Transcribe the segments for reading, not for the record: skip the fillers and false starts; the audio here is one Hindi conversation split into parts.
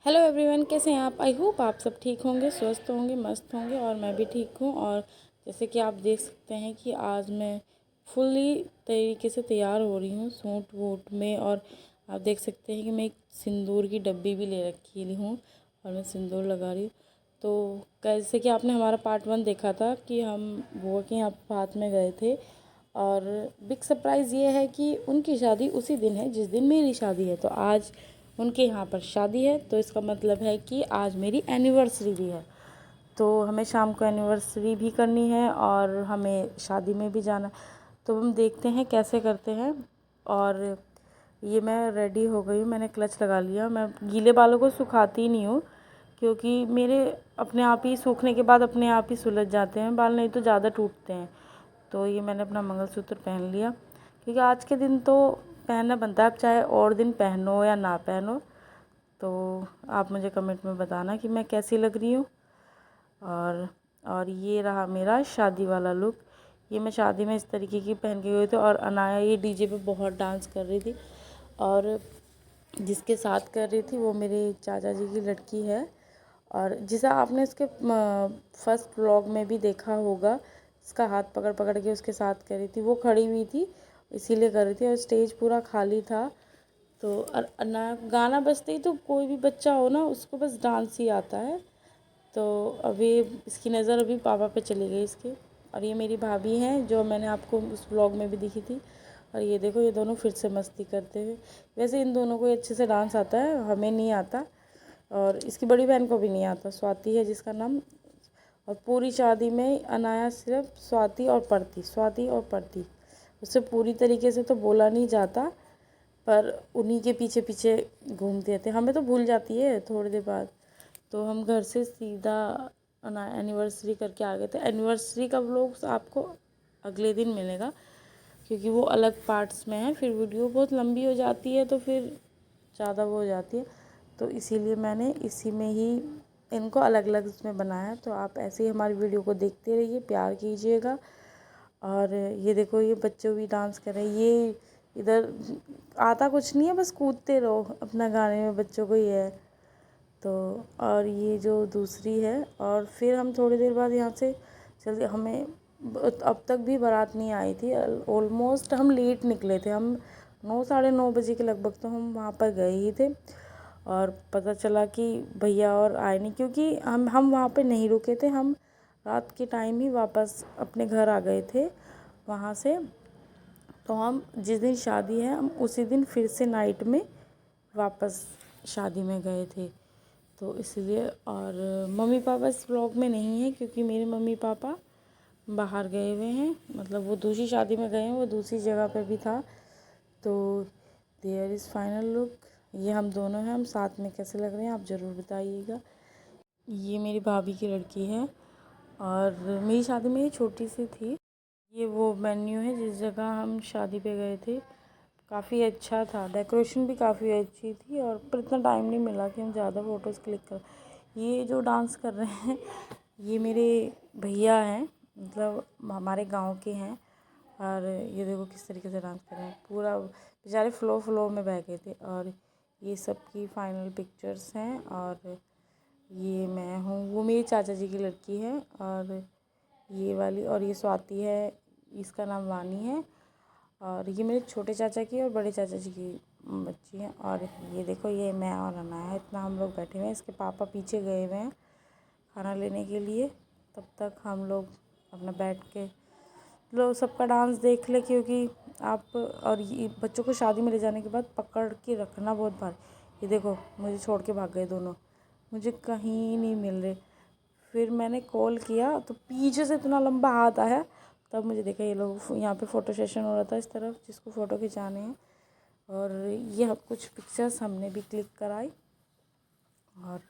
हेलो एवरीवन, कैसे हैं आप। आई होप आप सब ठीक होंगे, स्वस्थ होंगे, मस्त होंगे और मैं भी ठीक हूँ। और जैसे कि आप देख सकते हैं कि आज मैं फुल्ली तरीके से तैयार हो रही हूँ सूट वूट में। और आप देख सकते हैं कि मैं एक सिंदूर की डब्बी भी ले रखी हूँ और मैं सिंदूर लगा रही हूँ। तो जैसे कि आपने हमारा पार्ट 1 देखा था कि हम बुआ के यहाँ साथ में गए थे। और बिग सरप्राइज़ ये है कि उनकी शादी उसी दिन है जिस दिन मेरी शादी है। तो आज उनके यहाँ पर शादी है, तो इसका मतलब है कि आज मेरी एनिवर्सरी भी है। तो हमें शाम को एनिवर्सरी भी करनी है और हमें शादी में भी जाना। तो हम देखते हैं कैसे करते हैं। और ये मैं रेडी हो गई हूँ, मैंने क्लच लगा लिया। मैं गीले बालों को सुखाती ही नहीं हूँ क्योंकि मेरे अपने आप ही सूखने के बाद अपने आप ही सुलझ जाते हैं बाल, नहीं तो ज़्यादा टूटते हैं। तो ये मैंने अपना मंगलसूत्र पहन लिया क्योंकि आज के दिन तो पहनना बनता है, आप चाहे और दिन पहनो या ना पहनो। तो आप मुझे कमेंट में बताना कि मैं कैसी लग रही हूँ। और ये रहा मेरा शादी वाला लुक। ये मैं शादी में इस तरीके की पहन के गई थी और अनाया ये डीजे पे बहुत डांस कर रही थी। और जिसके साथ कर रही थी वो मेरे चाचा जी की लड़की है। और जिसे आपने उसके फर्स्ट व्लॉग में भी देखा होगा, इसका हाथ पकड़ पकड़ के उसके साथ कर रही थी, वो खड़ी हुई थी इसीलिए कर रही थी। और स्टेज पूरा खाली था। तो ना गाना बजते ही तो कोई भी बच्चा हो ना, उसको बस डांस ही आता है। तो अभी इसकी नज़र अभी पापा पे चली गई इसके। और ये मेरी भाभी हैं जो मैंने आपको उस व्लॉग में भी दिखी थी। और ये देखो, ये दोनों फिर से मस्ती करते हुए। वैसे इन दोनों को अच्छे से डांस आता है, हमें नहीं आता। और इसकी बड़ी बहन को भी नहीं आता, स्वाति है जिसका नाम। और पूरी शादी में अनाया सिर्फ स्वाति और प्रति, स्वाति और प्रति, उससे पूरी तरीके से तो बोला नहीं जाता, पर उन्हीं के पीछे पीछे घूमते थे। हमें तो भूल जाती है थोड़ी देर बाद। तो हम घर से सीधा एनिवर्सरी करके आ गए थे। एनिवर्सरी का व्लॉग आपको अगले दिन मिलेगा क्योंकि वो अलग पार्ट्स में है, फिर वीडियो बहुत लंबी हो जाती है तो फिर ज़्यादा वो हो जाती है। तो इसीलिए मैंने इसी में ही इनको अलग अलग इसमें बनाया। तो आप ऐसे ही हमारी वीडियो को देखते रहिए, प्यार कीजिएगा। और ये देखो, ये बच्चे भी डांस कर रहे हैं। ये इधर आता कुछ नहीं है, बस कूदते रहो अपना गाने में, बच्चों को ये है। तो और ये जो दूसरी है। और फिर हम थोड़ी देर बाद यहाँ से चलते, हमें अब तक भी बारात नहीं आई थी। ऑलमोस्ट हम लेट निकले थे, हम 9 साढ़े 9 बजे के लगभग तो हम वहाँ पर गए ही थे। और पता चला कि भैया और आए नहीं क्योंकि हम वहाँ पे नहीं रुके थे। हम रात के टाइम ही वापस अपने घर आ गए थे वहाँ से। तो हम जिस दिन शादी है हम उसी दिन फिर से नाइट में वापस शादी में गए थे। तो इसलिए, और मम्मी पापा इस व्लॉग में नहीं है क्योंकि मेरे मम्मी पापा बाहर गए हुए हैं, मतलब वो दूसरी शादी में गए हैं, वो दूसरी जगह पे भी था। तो देयर इज़ फाइनल लुक। ये हम दोनों हैं, हम साथ में कैसे लग रहे हैं आप ज़रूर बताइएगा। ये मेरी भाभी की लड़की है और मेरी शादी में ये छोटी सी थी। ये वो वेन्यू है जिस जगह हम शादी पे गए थे। काफ़ी अच्छा था, डेकोरेशन भी काफ़ी अच्छी थी। और पर इतना टाइम नहीं मिला कि हम ज़्यादा फ़ोटोज़ क्लिक कर। ये जो डांस कर रहे हैं ये मेरे भैया हैं, मतलब हमारे गांव के हैं। और ये देखो किस तरीके से डांस कर रहे हैं, पूरा बेचारे फ्लो में बह गए थे। और ये सब की फाइनल पिक्चर्स हैं। और ये मैं हूँ, वो मेरी चाचा जी की लड़की है। और ये वाली, और ये स्वाति है, इसका नाम वानी है। और ये मेरे छोटे चाचा की और बड़े चाचा जी की बच्ची है। और ये देखो, ये मैं और अनाया है, इतना हम लोग बैठे हुए हैं। इसके पापा पीछे गए हुए हैं खाना लेने के लिए। तब तक हम लोग अपना बैठ के लोग सबका डांस देख ले क्योंकि आप, और ये बच्चों को शादी में ले जाने के बाद पकड़ के रखना बहुत भारी। ये देखो, मुझे छोड़ के भाग गए दोनों, मुझे कहीं नहीं मिल रहे। फिर मैंने कॉल किया तो पीछे से इतना लंबा हाथ आया, तब मुझे देखा ये लोग यहाँ पे फ़ोटो सेशन हो रहा था इस तरफ, जिसको फ़ोटो खिंचाने हैं। और ये कुछ पिक्चर्स हमने भी क्लिक कराई। और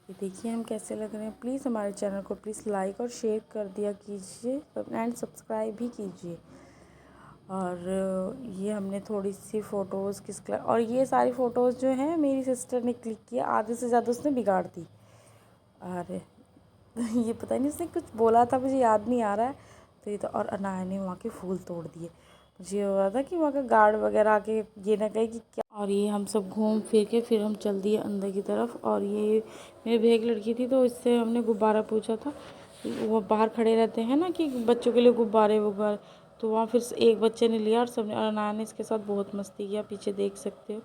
ये देखिए हम कैसे लग रहे हैं। प्लीज़ हमारे चैनल को प्लीज़ लाइक और शेयर कर दिया कीजिए एंड सब्सक्राइब भी कीजिए। और ये हमने थोड़ी सी फ़ोटोज़ और ये सारी फ़ोटोज़ जो हैं मेरी सिस्टर ने क्लिक किया, आधे से ज़्यादा उसने बिगाड़ दी। और ये पता नहीं उसने कुछ बोला था, मुझे याद नहीं आ रहा है। तो ये तो, और अनाया ने वहाँ के फूल तोड़ दिए, मुझे ये हो रहा था कि वहाँ का गार्ड वगैरह आके ये ना कहे कि क्या। और ये हम सब घूम फिर के फिर हम चल दिए अंदर की तरफ। और ये मेरे भैया की लड़की थी तो इससे हमने गुब्बारा पूछा था। वो बाहर खड़े रहते हैं ना कि बच्चों के लिए गुब्बारे वुब्बारे, तो वहाँ फिर एक बच्चे ने लिया और सबने, और अनाया ने इसके साथ बहुत मस्ती किया, पीछे देख सकते हो।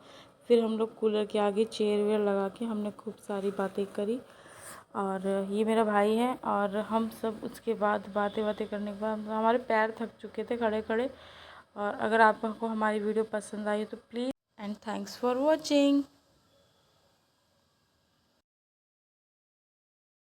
फिर हम लोग कूलर के आगे चेयर वेयर लगा के हमने खूब सारी बातें करी। और ये मेरा भाई है। और हम सब उसके बाद बातें करने के बाद हमारे पैर थक चुके थे खड़े खड़े। और अगर आपको हमारी वीडियो पसंद आई तो please and thanks for watching.